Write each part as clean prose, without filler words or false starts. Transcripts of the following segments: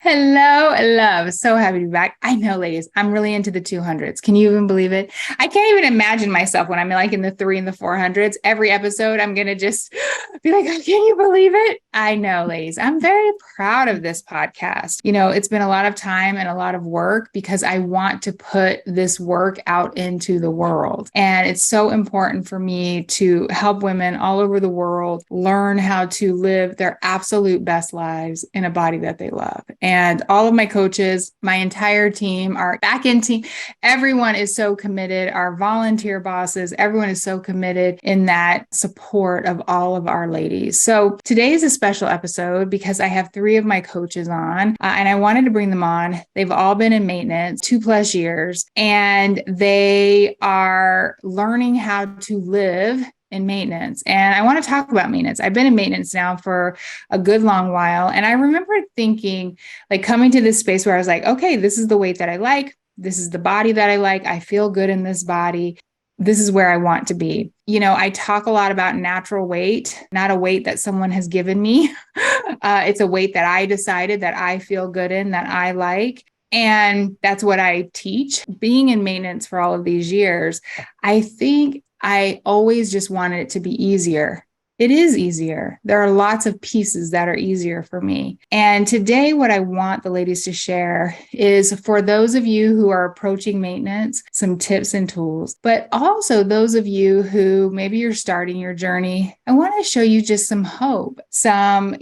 Hello, love. So happy to be back. I know, ladies, I'm really into the 200s. Can you even believe it? I can't even imagine myself when I'm like in the three and the 400s. Every episode, I'm going to just be like, can you believe it? I know, ladies. I'm very proud of this podcast. It's been a lot of time and a lot of work because I want to put this work out into the world. And it's so important for me to help women all over the world learn how to live their absolute best lives in a body that they love. And all of my coaches, my entire team, our back end team, everyone is so committed. Our volunteer bosses, everyone is so committed in that support of all of our ladies. So today is a special episode because I have three of my coaches on, and I wanted to bring them on. They've all been in maintenance 2+ years, and they are learning how to live in maintenance. And I want to talk about maintenance. I've been in maintenance now for a good long while. And I remember thinking, like coming to this space where I was like, okay, this is the weight that I like. This is the body that I like. I feel good in this body. This is where I want to be. I talk a lot about natural weight, not a weight that someone has given me. It's a weight that I decided that I feel good in, that I like. And that's what I teach. Being in maintenance for all of these years, I think I always just wanted it to be easier. It is easier. There are lots of pieces that are easier for me. And today, what I want the ladies to share is for those of you who are approaching maintenance, some tips and tools, but also those of you who maybe you're starting your journey. I want to show you just some hope, some,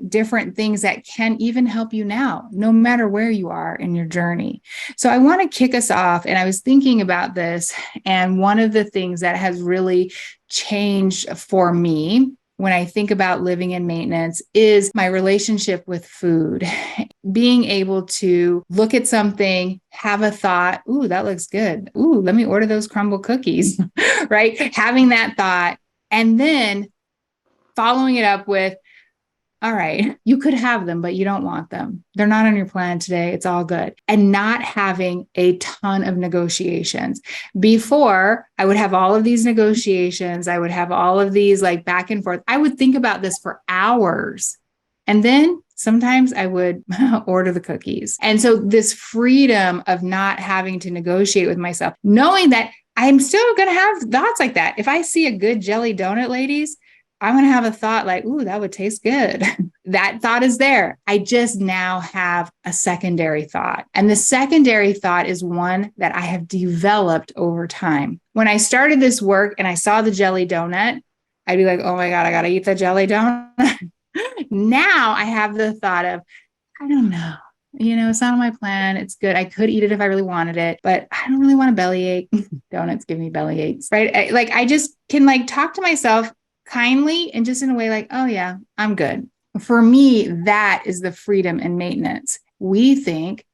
different things that can even help you now, no matter where you are in your journey. So I want to kick us off. And I was thinking about this. And one of the things that has really changed for me when I think about living in maintenance is my relationship with food. Being able to look at something, have a thought, ooh, that looks good. Ooh, let me order those crumble cookies, right? Having that thought and then following it up with, all right, you could have them, but you don't want them. They're not on your plan today. It's all good. And not having a ton of negotiations. Before, I would have all of these negotiations. I would have all of these like back and forth. I would think about this for hours. And then sometimes I would order the cookies. And so this freedom of not having to negotiate with myself, knowing that I'm still going to have thoughts like that. If I see a good jelly donut, ladies, I'm going to have a thought like, ooh, that would taste good. That thought is there. I just now have a secondary thought. And the secondary thought is one that I have developed over time. When I started this work and I saw the jelly donut, I'd be like, oh my God, I got to eat the jelly donut. Now I have the thought of, I don't know. It's not on my plan. It's good. I could eat it if I really wanted it, but I don't really want a bellyache. Donuts give me belly aches, right? I just can talk to myself kindly and just in a way like, oh yeah, I'm good. For me, that is the freedom and maintenance. We think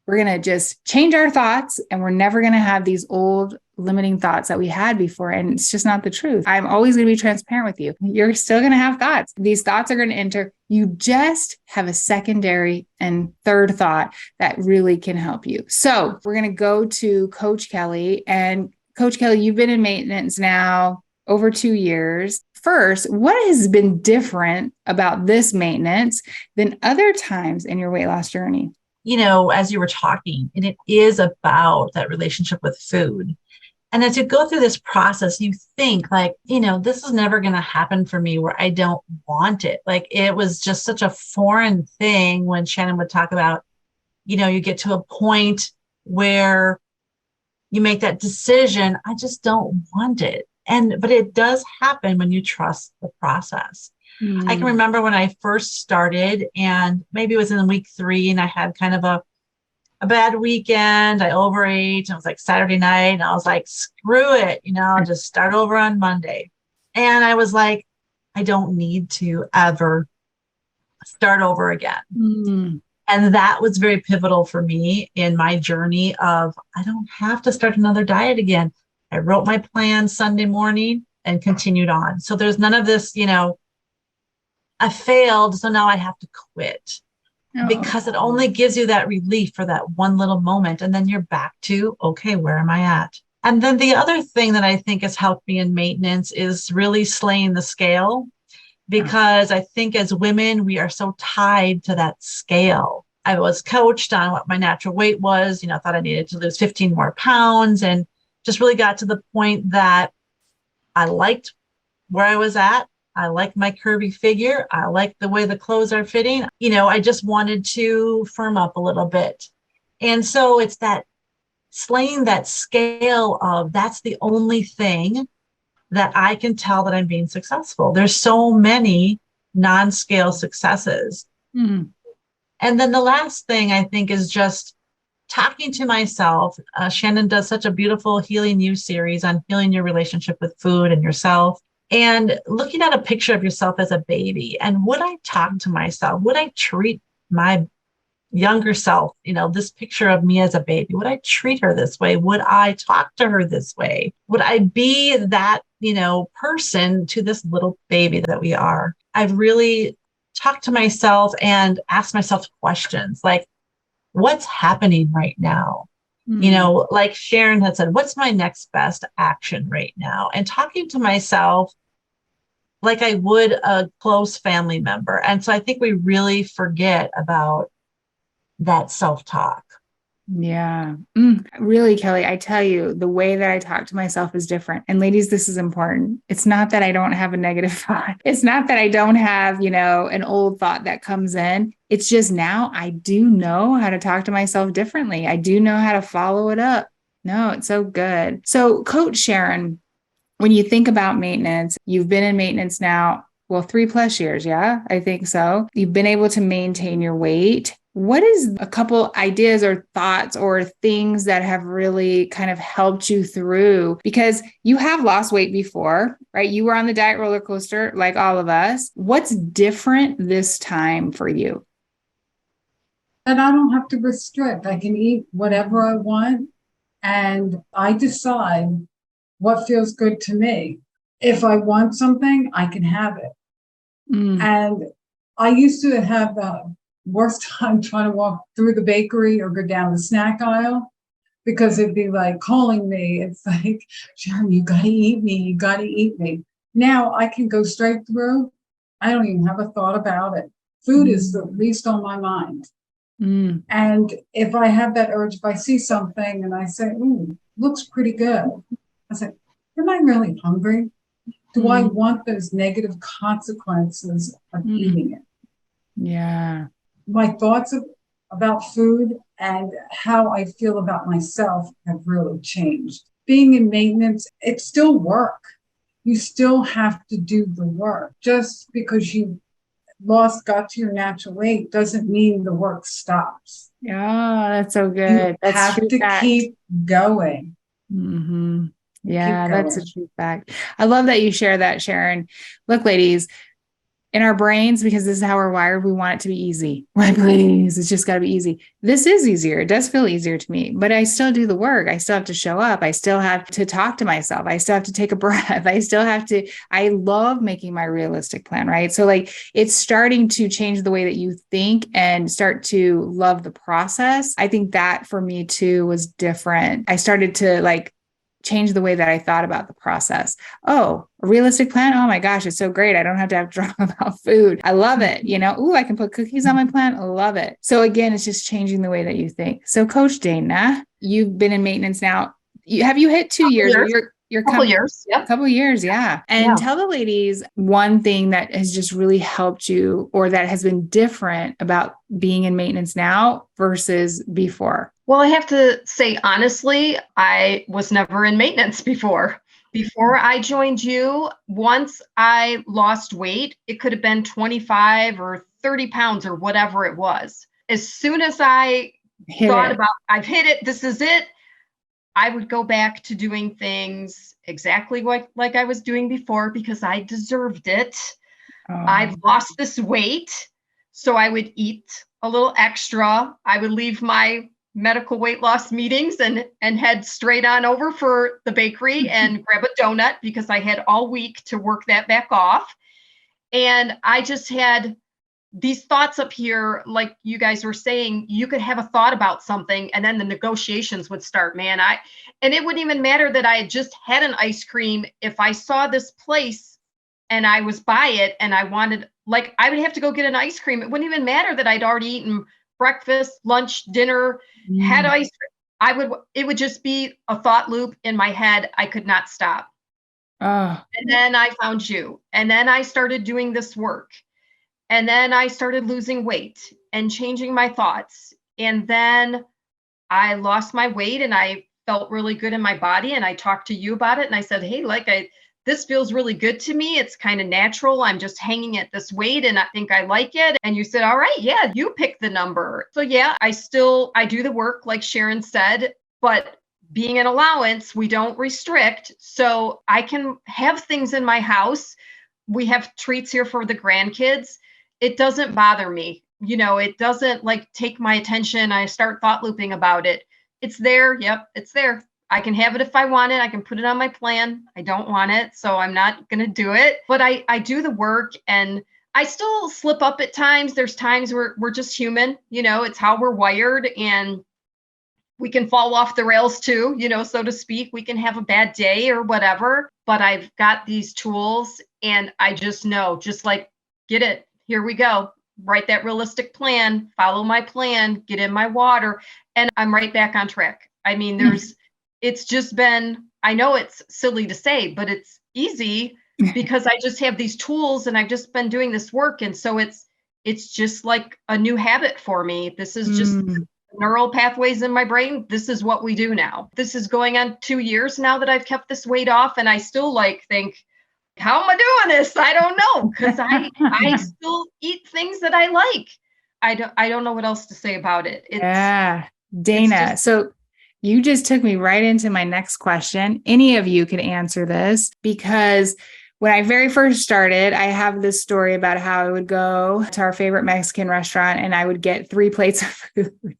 we're going to just change our thoughts and we're never going to have these old limiting thoughts that we had before. And it's just not the truth. I'm always going to be transparent with you. You're still going to have thoughts. These thoughts are going to enter. You just have a secondary and third thought that really can help you. So we're going to go to Coach Kelly. And Coach Kelly, you've been in maintenance now over 2 years. First, what has been different about this maintenance than other times in your weight loss journey? As you were talking, and it is about that relationship with food. And as you go through this process, you think this is never going to happen for me where I don't want it. Like it was just such a foreign thing when Shannon would talk about, you get to a point where you make that decision. I just don't want it. But it does happen when you trust the process. I can remember when I first started, and maybe it was in week 3, and I had kind of a bad weekend. I overate. It was like Saturday night, and I was like, screw it, I'll just start over on Monday. And I was like, I don't need to ever start over again. And that was very pivotal for me in my journey of, I don't have to start another diet again. I wrote my plan Sunday morning and continued on. So there's none of this, I failed, so now I have to quit. Because it only gives you that relief for that one little moment. And then you're back to, okay, where am I at? And then the other thing that I think has helped me in maintenance is really slaying the scale. Because I think as women, we are so tied to that scale. I was coached on what my natural weight was, I thought I needed to lose 15 more pounds, and just really got to the point that I liked where I was at. I liked my curvy figure. I liked the way the clothes are fitting. I just wanted to firm up a little bit. And so it's that slaying that scale of that's the only thing that I can tell that I'm being successful. There's so many non-scale successes. Mm. And then the last thing I think is just talking to myself. Shannon does such a beautiful Healing You series on healing your relationship with food and yourself. And looking at a picture of yourself as a baby, and would I talk to myself? Would I treat my younger self, this picture of me as a baby, would I treat her this way? Would I talk to her this way? Would I be that, person to this little baby that we are? I've really talked to myself and asked myself questions like, what's happening right now? Like Sharon had said, what's my next best action right now? And talking to myself like I would a close family member. And so I think we really forget about that self-talk. Yeah. Really, Kelly, I tell you, the way that I talk to myself is different. And ladies, this is important. It's not that I don't have a negative thought. It's not that I don't have, an old thought that comes in. It's just now I do know how to talk to myself differently. I do know how to follow it up. No, it's so good. So, Coach Sharon, when you think about maintenance, you've been in maintenance now, well, 3+ years. Yeah, I think so. You've been able to maintain your weight. What is a couple ideas or thoughts or things that have really kind of helped you through? Because you have lost weight before, right? You were on the diet roller coaster like all of us. What's different this time for you? That I don't have to restrict. I can eat whatever I want, and I decide what feels good to me. If I want something, I can have it. And I used to have the worst time trying to walk through the bakery or go down the snack aisle because it'd be like calling me. It's like, Sharon, you got to eat me. You got to eat me. Now I can go straight through. I don't even have a thought about it. Food is the least on my mind. And if I have that urge, if I see something and I say, ooh, looks pretty good, I say, am I really hungry? Do I want those negative consequences of eating it? Yeah. My thoughts about food and how I feel about myself have really changed. Being in maintenance, it's still work. You still have to do the work. Just because you got to your natural weight doesn't mean the work stops. Yeah, that's so good. You have to keep going. Yeah, that's a true fact. I love that you share that, Sharon. Look, ladies, in our brains, because this is how we're wired, we want it to be easy. Like, please, it's just got to be easy. This is easier. It does feel easier to me, but I still do the work. I still have to show up. I still have to talk to myself. I still have to take a breath. I love making my realistic plan, right? So like it's starting to change the way that you think and start to love the process. I think that for me too was different. I started to like change the way that I thought about the process. Oh, a realistic plan. Oh my gosh, it's so great. I don't have to have drama about food. I love it. Ooh, I can put cookies on my plan. I love it. So again, it's just changing the way that you think. So Coach Dana, you've been in maintenance now. Have you hit 2 years? You're couple years. Yeah. Couple years. Yeah. And tell the ladies one thing that has just really helped you or that has been different about being in maintenance now versus before. Well, I have to say, honestly, I was never in maintenance before. Before I joined you, once I lost weight, it could have been 25 or 30 pounds or whatever it was. As soon as I thought about, I've hit it, this is it, I would go back to doing things exactly like I was doing before because I deserved it. I've lost this weight, so I would eat a little extra. I would leave my medical weight loss meetings and head straight on over for the bakery and grab a donut because I had all week to work that back off. And I just had these thoughts up here, like you guys were saying, you could have a thought about something and then the negotiations would start, man. And it wouldn't even matter that I had just had an ice cream. If I saw this place and I was by it and I wanted, like, I would have to go get an ice cream. It wouldn't even matter that I'd already eaten breakfast, lunch, dinner, had ice cream. It would just be a thought loop in my head. I could not stop. Oh, And then I found you. And then I started doing this work. And then I started losing weight and changing my thoughts. And then I lost my weight and I felt really good in my body. And I talked to you about it. And I said, hey, this feels really good to me. It's kind of natural. I'm just hanging at this weight and I think I like it. And you said, all right, yeah, you pick the number. So yeah, I do the work like Sharon said, but being an allowance, we don't restrict. So I can have things in my house. We have treats here for the grandkids. It doesn't bother me. It doesn't take my attention. I start thought looping about it. It's there. Yep, it's there. I can have it if I want it. I can put it on my plan. I don't want it, so I'm not going to do it. But I do the work and I still slip up at times. There's times where we're just human. It's how we're wired and we can fall off the rails too, so to speak. We can have a bad day or whatever. But I've got these tools and I just know, get it. Here we go. Write that realistic plan, follow my plan, get in my water, and I'm right back on track. I mean, it's just been, I know it's silly to say, but it's easy because I just have these tools and I've just been doing this work. And so it's just like a new habit for me. This is just neural pathways in my brain. This is what we do now. This is going on 2 years now that I've kept this weight off. And I still think, how am I doing this? I don't know. Because I still eat things that I like. I don't know what else to say about it. Yeah. Dana. So you just took me right into my next question. Any of you could answer this because when I very first started, I have this story about how I would go to our favorite Mexican restaurant and I would get 3 plates of food.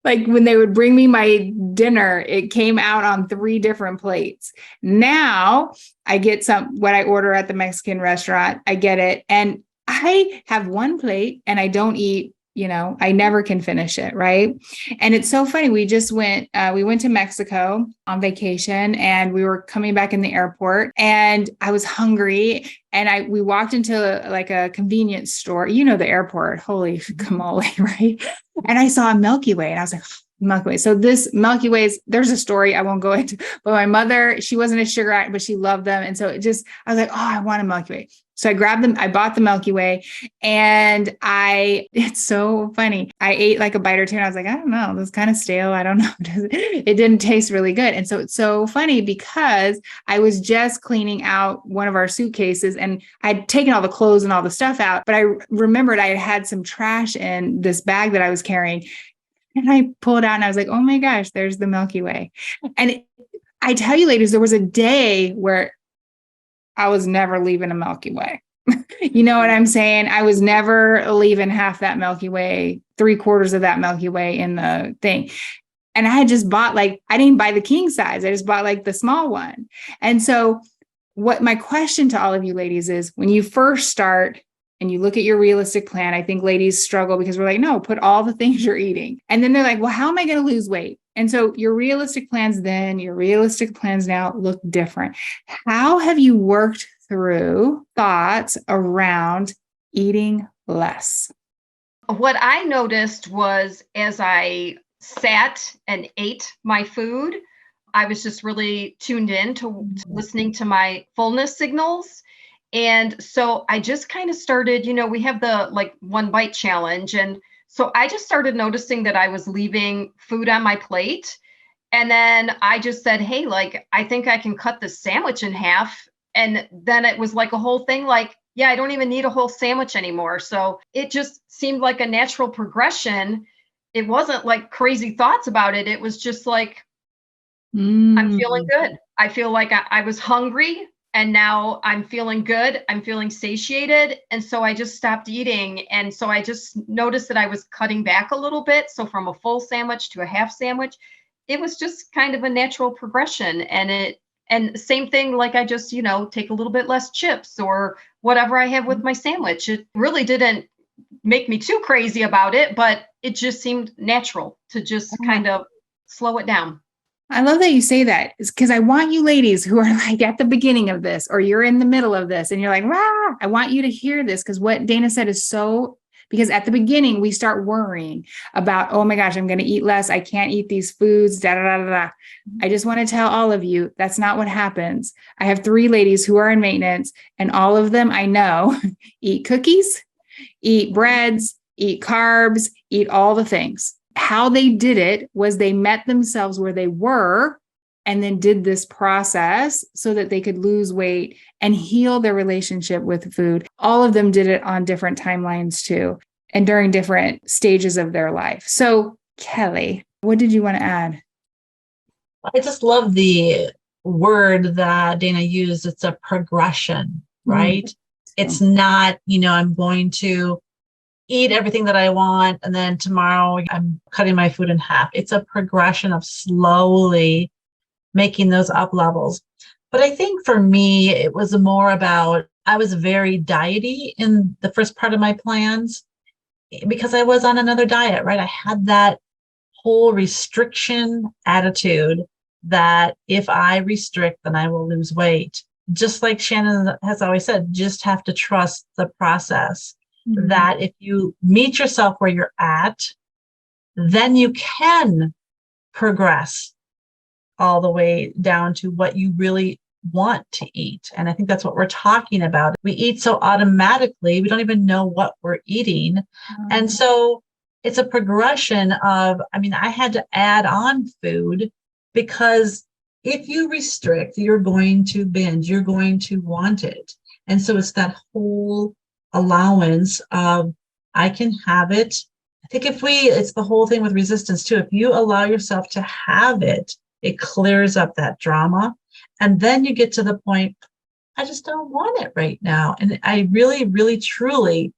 Like when they would bring me my dinner, it came out on 3 different plates. Now I get what I order at the Mexican restaurant, I get it. And I have 1 plate and I don't eat, I never can finish it. Right. And it's so funny. We went to Mexico on vacation and we were coming back in the airport and I was hungry and we walked into a convenience store, the airport, holy camole, right? And I saw a Milky Way and I was like, Milky Way. So this Milky Ways, there's a story I won't go into, but my mother, she wasn't a sugar addict, but she loved them. And so I was like, oh, I want a Milky Way. So I grabbed them. I bought the Milky Way and it's so funny. I ate like a bite or two and I was like, I don't know, this is kind of stale. I don't know. It didn't taste really good. And so it's so funny because I was just cleaning out one of our suitcases and I'd taken all the clothes and all the stuff out, but I remembered I had some trash in this bag that I was carrying. And I pulled out and I was like, oh my gosh, there's the Milky Way. And I tell you, ladies, there was a day where I was never leaving a Milky Way. You know what I'm saying? I was never leaving half that Milky Way, 3/4 of that Milky Way in the thing. And I had just bought I didn't buy the king size. I just bought the small one. And so what my question to all of you ladies is when you first start and you look at your realistic plan, I think ladies struggle because we're like, no, put all the things you're eating. And then they're like, well, how am I going to lose weight? And so your realistic plans then, your realistic plans now look different. How have you worked through thoughts around eating less? What I noticed was as I sat and ate my food, I was just really tuned in to listening to my fullness signals. And so I just kind of started, we have the 1 bite challenge. And so I just started noticing that I was leaving food on my plate. And then I just said, hey, I think I can cut this sandwich in half. And then it was a whole thing yeah, I don't even need a whole sandwich anymore. So it just seemed like a natural progression. It wasn't crazy thoughts about it. It was just I'm feeling good. I feel like I was hungry. And now I'm feeling good. I'm feeling satiated. And so I just stopped eating. And so I just noticed that I was cutting back a little bit. So from a full sandwich to a half sandwich, it was just kind of a natural progression. And same thing, I just, take a little bit less chips or whatever I have with my sandwich. It really didn't make me too crazy about it, but it just seemed natural to just kind of slow it down. I love that you say that because I want you ladies who are at the beginning of this or you're in the middle of this and you're rah, I want you to hear this because what Dana said is so Because at the beginning, we start worrying about, oh my gosh, I'm going to eat less. I can't eat these foods. Da, da, da, da, da. I just want to tell all of you, that's not what happens. I have 3 ladies who are in maintenance, and all of them I know eat cookies, eat breads, eat carbs, eat all the things. How they did it was they met themselves where they were and then did this process so that they could lose weight and heal their relationship with food. All of them did it on different timelines too, and during different stages of their life. So, Kelly, what did you want to add? I just love the word that Dana used. It's a progression, right? It's not, I'm going to eat everything that I want, and then tomorrow I'm cutting my food in half. It's a progression of slowly making those up levels. But I think for me, it was more about, I was very diety in the first part of my plans because I was on another diet, right? I had that whole restriction attitude that if I restrict, then I will lose weight. Just like Shannon has always said, just have to trust the process. That if you meet yourself where you're at, then you can progress all the way down to what you really want to eat. And I think that's what we're talking about. We eat so automatically, we don't even know what we're eating. And so it's a progression of, I had to add on food because if you restrict, you're going to binge, you're going to want it. And so it's that whole allowance of, I can have it. I think it's the whole thing with resistance too. If you allow yourself to have it, it clears up that drama. And then you get to the point, I just don't want it right now. And I really, really, truly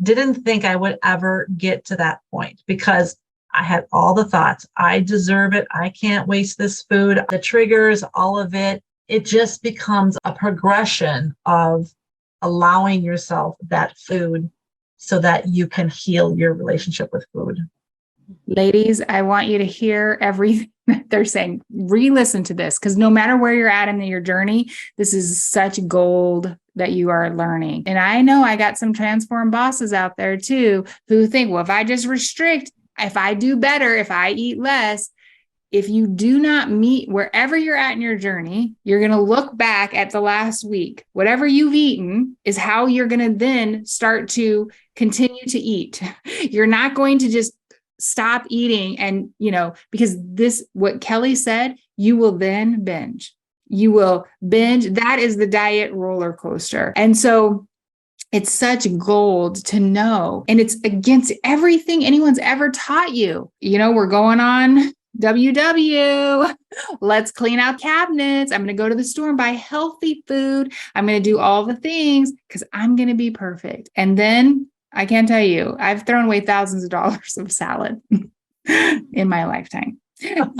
didn't think I would ever get to that point because I had all the thoughts. I deserve it. I can't waste this food. The triggers, all of it. It just becomes a progression of allowing yourself that food so that you can heal your relationship with food. Ladies, I want you to hear everything that they're saying. Re-listen to this, because no matter where you're at in your journey, this is such gold that you are learning. And I know I got some transform bosses out there too, who think, well, if I just restrict, if I do better, if I eat less, if you do not meet wherever you're at in your journey, you're going to look back at the last week. Whatever you've eaten is how you're going to then start to continue to eat. You're not going to just stop eating and, because what Kelly said, you will then binge. You will binge. That is the diet roller coaster. And so it's such gold to know. And it's against everything anyone's ever taught you. We're going on WW. Let's clean out cabinets. I'm going to go to the store and buy healthy food. I'm going to do all the things because I'm going to be perfect. And then I can't tell you, I've thrown away thousands of dollars of salad in my lifetime.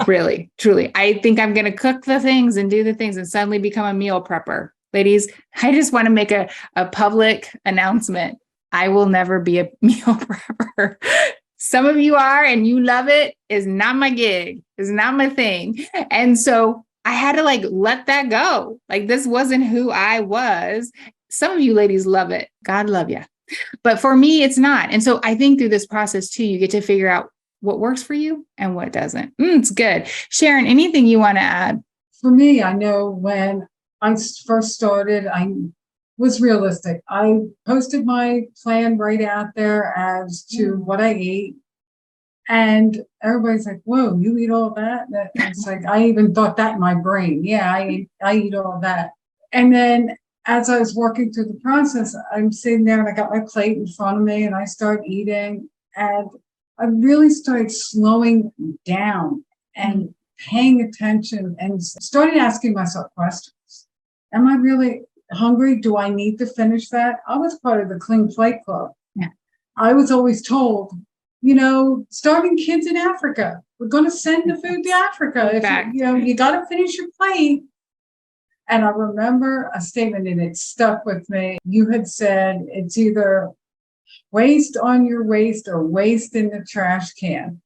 Really, truly. I think I'm going to cook the things and do the things and suddenly become a meal prepper. Ladies, I just want to make a public announcement. I will never be a meal prepper. Some of you are, and you love it. Is not my gig. Is not my thing. And so I had to let that go. This wasn't who I was. Some of you ladies love it. God love you. But for me, it's not. And so I think through this process too, you get to figure out what works for you and what doesn't. It's good. Sharon, anything you want to add? For me, I know when I first started, I was realistic. I posted my plan right out there as to what I ate. And everybody's like, whoa, you eat all that? It's like, I even thought that in my brain. Yeah, I eat all that. And then as I was working through the process, I'm sitting there and I got my plate in front of me and I start eating. And I really started slowing down and paying attention and started asking myself questions. Am I really hungry? Do I need to finish that? I was part of the Clean Plate Club. Yeah. I was always told, starving kids in Africa, we're going to send the food to Africa. If you got to finish your plate. And I remember a statement, and it stuck with me. You had said it's either waste on your waist or waste in the trash can.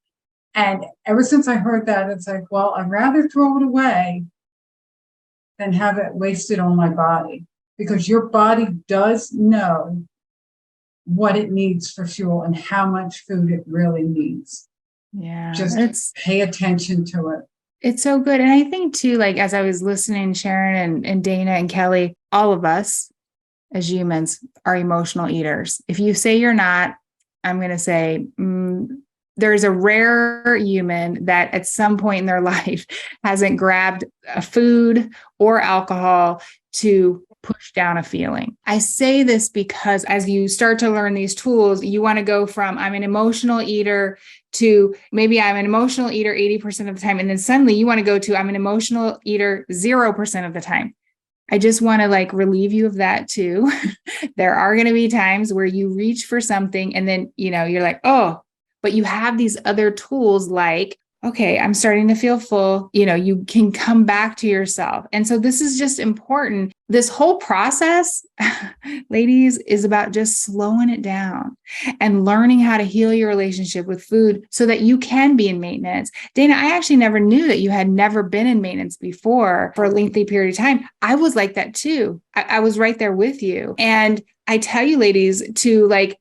And ever since I heard that, it's like, well, I'd rather throw it away than have it wasted on my body, because your body does know what it needs for fuel and how much food it really needs. Yeah. Just pay attention to it. It's so good. And I think too, like, as I was listening, Sharon and Dana and Kelly, all of us as humans are emotional eaters. If you say you're not, I'm going to say, there's a rare human that at some point in their life hasn't grabbed a food or alcohol to push down a feeling. I say this because as you start to learn these tools, you want to go from I'm an emotional eater to maybe I'm an emotional eater 80% of the time. And then suddenly you want to go to I'm an emotional eater 0% of the time. I just want to like relieve you of that too. There are going to be times where you reach for something and then, you're like, oh, but you have these other tools like, okay, I'm starting to feel full. You can come back to yourself. And so this is just important. This whole process, ladies, is about just slowing it down and learning how to heal your relationship with food so that you can be in maintenance. Dana, I actually never knew that you had never been in maintenance before for a lengthy period of time. I was like that too. I was right there with you. And I tell you, ladies,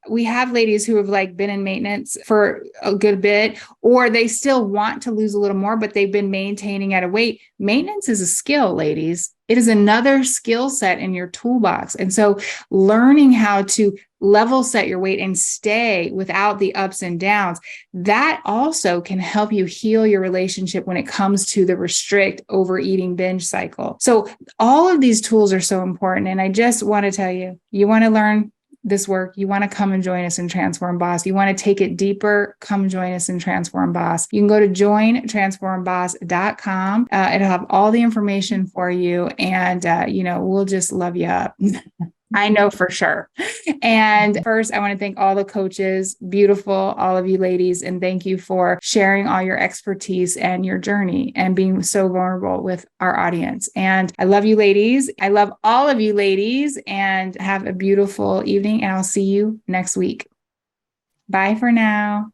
we have ladies who have been in maintenance for a good bit, or they still want to lose a little more, but they've been maintaining at a weight. Maintenance is a skill, ladies. It is another skill set in your toolbox. And so learning how to level set your weight and stay without the ups and downs, that also can help you heal your relationship when it comes to the restrict, overeating, binge cycle. So all of these tools are so important. And I just want to tell you, you want to learn this work, you want to come and join us in Transform Boss. You want to take it deeper, come join us in Transform Boss. You can go to jointransformboss.com. It'll have all the information for you. And, we'll just love you up. I know for sure. And first, I want to thank all the coaches, beautiful, all of you ladies, and thank you for sharing all your expertise and your journey and being so vulnerable with our audience. And I love you ladies. I love all of you ladies, and have a beautiful evening, and I'll see you next week. Bye for now.